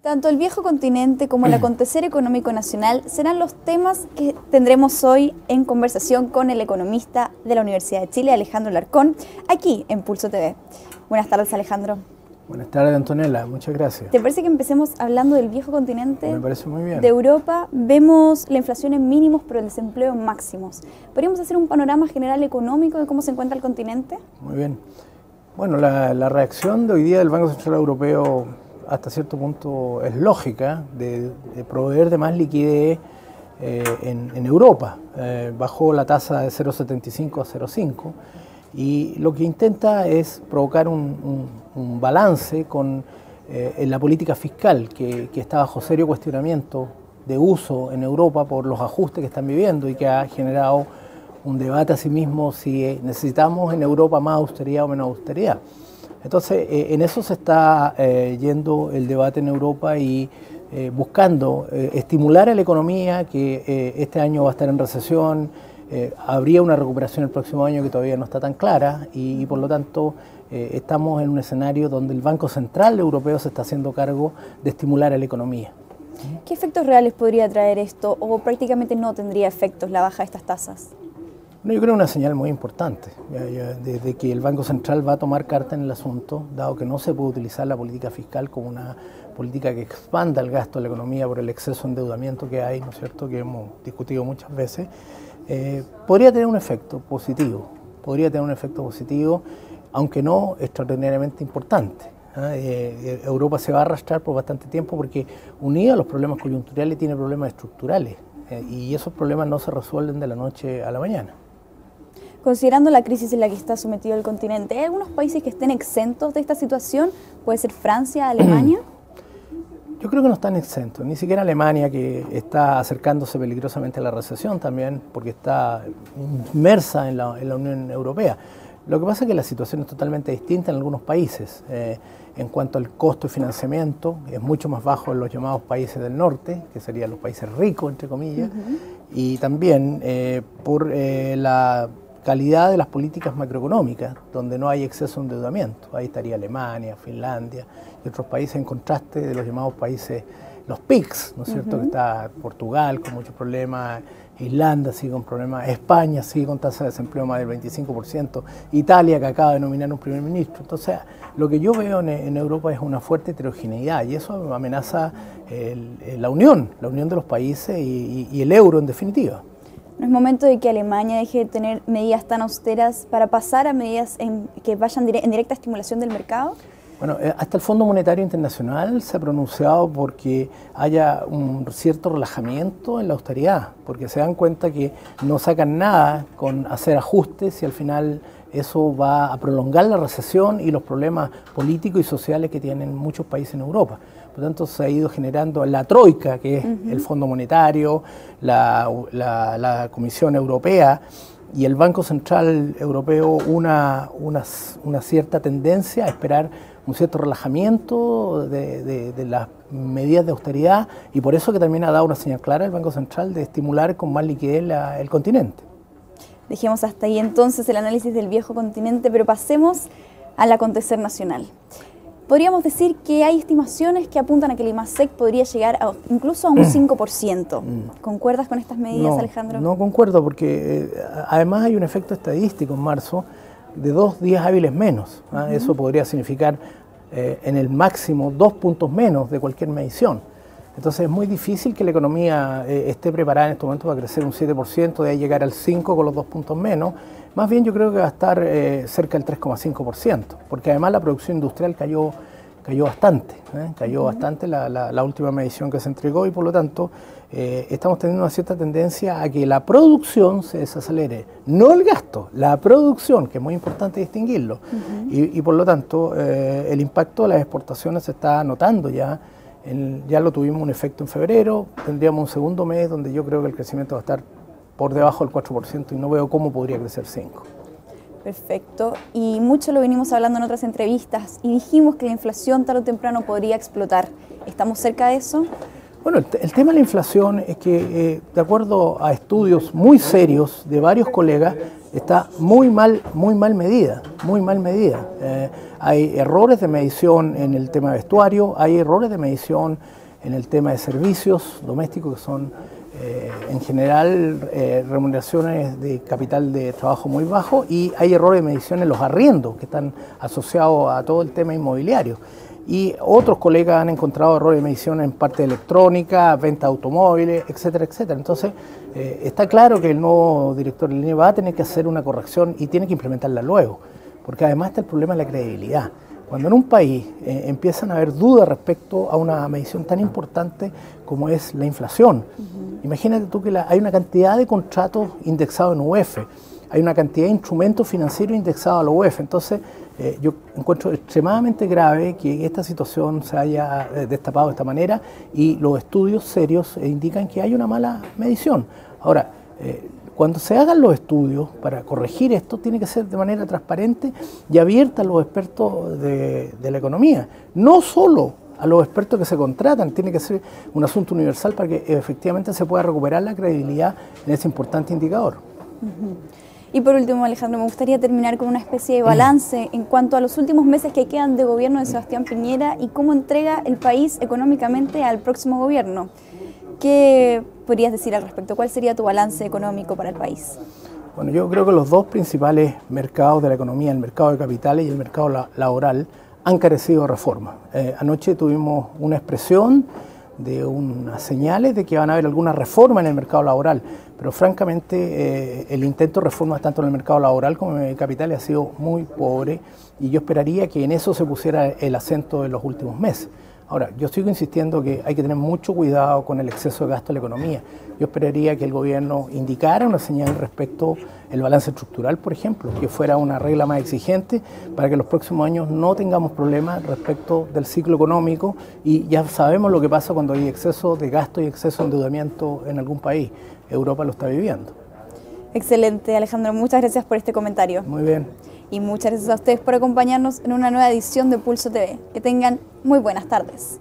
Tanto el viejo continente como el acontecer económico nacional serán los temas que tendremos hoy en conversación con el economista de la Universidad de Chile, Alejandro Larcón, aquí en Pulso TV. Buenas tardes, Alejandro. Buenas tardes, Antonella. Muchas gracias. ¿Te parece que empecemos hablando del viejo continente? Me parece muy bien. De Europa. Vemos la inflación en mínimos, pero el desempleo en máximos. ¿Podríamos hacer un panorama general económico de cómo se encuentra el continente? Muy bien. Bueno, la reacción de hoy día del Banco Central Europeo hasta cierto punto es lógica, de proveer de más liquidez en Europa. Bajó la tasa de 0,75 a 0,5 y lo que intenta es provocar un balance en la política fiscal que está bajo serio cuestionamiento de uso en Europa por los ajustes que están viviendo y que ha generado un debate a sí mismo si necesitamos en Europa más austeridad o menos austeridad. Entonces, en eso se está yendo el debate en Europa y buscando estimular a la economía, que este año va a estar en recesión, habría una recuperación el próximo año que todavía no está tan clara y por lo tanto estamos en un escenario donde el Banco Central Europeo se está haciendo cargo de estimular a la economía. ¿Qué efectos reales podría traer esto o prácticamente no tendría efectos la baja de estas tasas? No, yo creo que es una señal muy importante de que el Banco Central va a tomar carta en el asunto, dado que no se puede utilizar la política fiscal como una política que expanda el gasto de la economía por el exceso de endeudamiento que hay, ¿no es cierto?, que hemos discutido muchas veces. Podría tener un efecto positivo, aunque no extraordinariamente importante. Europa se va a arrastrar por bastante tiempo porque, unido a los problemas coyunturales, tiene problemas estructurales y esos problemas no se resuelven de la noche a la mañana. Considerando la crisis en la que está sometido el continente, ¿hay algunos países que estén exentos de esta situación? ¿Puede ser Francia, Alemania? Yo creo que no están exentos, ni siquiera Alemania, que está acercándose peligrosamente a la recesión también, porque está inmersa en la Unión Europea. Lo que pasa es que la situación es totalmente distinta en algunos países. En cuanto al costo de financiamiento, es mucho más bajo en los llamados países del norte, que serían los países ricos, entre comillas, y también por la calidad de las políticas macroeconómicas, donde no hay exceso de endeudamiento. Ahí estaría Alemania, Finlandia y otros países, en contraste de los llamados países, los PIGS, ¿no es cierto?, que está Portugal con muchos problemas, Irlanda sigue con problemas, España sigue con tasa de desempleo más del 25%, Italia, que acaba de nominar un primer ministro. Entonces, lo que yo veo en Europa es una fuerte heterogeneidad y eso amenaza la unión de los países y el euro en definitiva. ¿No es momento de que Alemania deje de tener medidas tan austeras para pasar a medidas que vayan en directa estimulación del mercado? Bueno, hasta el Fondo Monetario Internacional se ha pronunciado porque haya un cierto relajamiento en la austeridad, porque se dan cuenta que no sacan nada con hacer ajustes y al final eso va a prolongar la recesión y los problemas políticos y sociales que tienen muchos países en Europa. Por lo tanto, se ha ido generando la troika, que es el Fondo Monetario, la Comisión Europea y el Banco Central Europeo, una cierta tendencia a esperar un cierto relajamiento de las medidas de austeridad y por eso que también ha dado una señal clara el Banco Central de estimular con más liquidez el continente. Dejemos hasta ahí entonces el análisis del viejo continente, pero pasemos al acontecer nacional. Podríamos decir que hay estimaciones que apuntan a que el IMASEC podría llegar incluso a un 5%. ¿Concuerdas con estas medidas, Alejandro? No concuerdo porque además hay un efecto estadístico en marzo de 2 días hábiles menos. Eso podría significar en el máximo 2 puntos menos de cualquier medición. Entonces es muy difícil que la economía esté preparada en este momento para crecer un 7%, de ahí llegar al 5% con los 2 puntos menos. Más bien yo creo que va a estar cerca del 3,5%, porque además la producción industrial cayó bastante, cayó bastante la última medición que se entregó y por lo tanto estamos teniendo una cierta tendencia a que la producción se desacelere, no el gasto, la producción, que es muy importante distinguirlo, y por lo tanto el impacto de las exportaciones se está notando ya. Ya lo tuvimos un efecto en febrero, tendríamos un segundo mes donde yo creo que el crecimiento va a estar por debajo del 4% y no veo cómo podría crecer 5%. Perfecto, y mucho lo venimos hablando en otras entrevistas y dijimos que la inflación tarde o temprano podría explotar. ¿Estamos cerca de eso? Bueno, el tema de la inflación es que, de acuerdo a estudios muy serios de varios colegas, está muy mal medida, muy mal medida. Hay errores de medición en el tema de vestuario, hay errores de medición en el tema de servicios domésticos que son en general remuneraciones de capital de trabajo muy bajo, y hay errores de medición en los arriendos que están asociados a todo el tema inmobiliario. Y otros colegas han encontrado errores de medición en parte electrónica, venta de automóviles, etcétera, etcétera. Entonces, está claro que el nuevo director del INE va a tener que hacer una corrección y tiene que implementarla luego, porque además está el problema de la credibilidad. Cuando en un país empiezan a haber dudas respecto a una medición tan importante como es la inflación, imagínate tú que hay una cantidad de contratos indexados en UEF, hay una cantidad de instrumentos financieros indexados a la UEF. Entonces, yo encuentro extremadamente grave que esta situación se haya destapado de esta manera, y los estudios serios indican que hay una mala medición. Ahora, cuando se hagan los estudios para corregir esto, tiene que ser de manera transparente y abierta a los expertos de la economía, no solo a los expertos que se contratan. Tiene que ser un asunto universal para que efectivamente se pueda recuperar la credibilidad en ese importante indicador. Y por último, Alejandro, me gustaría terminar con una especie de balance en cuanto a los últimos meses que quedan de gobierno de Sebastián Piñera y cómo entrega el país económicamente al próximo gobierno. ¿Qué podrías decir al respecto? ¿Cuál sería tu balance económico para el país? Bueno, yo creo que los dos principales mercados de la economía, el mercado de capitales y el mercado laboral, han carecido de reforma. Anoche tuvimos una expresión de unas señales de que van a haber alguna reforma en el mercado laboral, pero francamente el intento de reforma tanto en el mercado laboral como en el capital ha sido muy pobre, y yo esperaría que en eso se pusiera el acento en los últimos meses. Ahora, yo sigo insistiendo que hay que tener mucho cuidado con el exceso de gasto en la economía. Yo esperaría que el gobierno indicara una señal respecto al balance estructural, por ejemplo, que fuera una regla más exigente para que los próximos años no tengamos problemas respecto del ciclo económico, y ya sabemos lo que pasa cuando hay exceso de gasto y exceso de endeudamiento en algún país. Europa lo está viviendo. Excelente, Alejandro. Muchas gracias por este comentario. Muy bien. Y muchas gracias a ustedes por acompañarnos en una nueva edición de Pulso TV. Que tengan muy buenas tardes.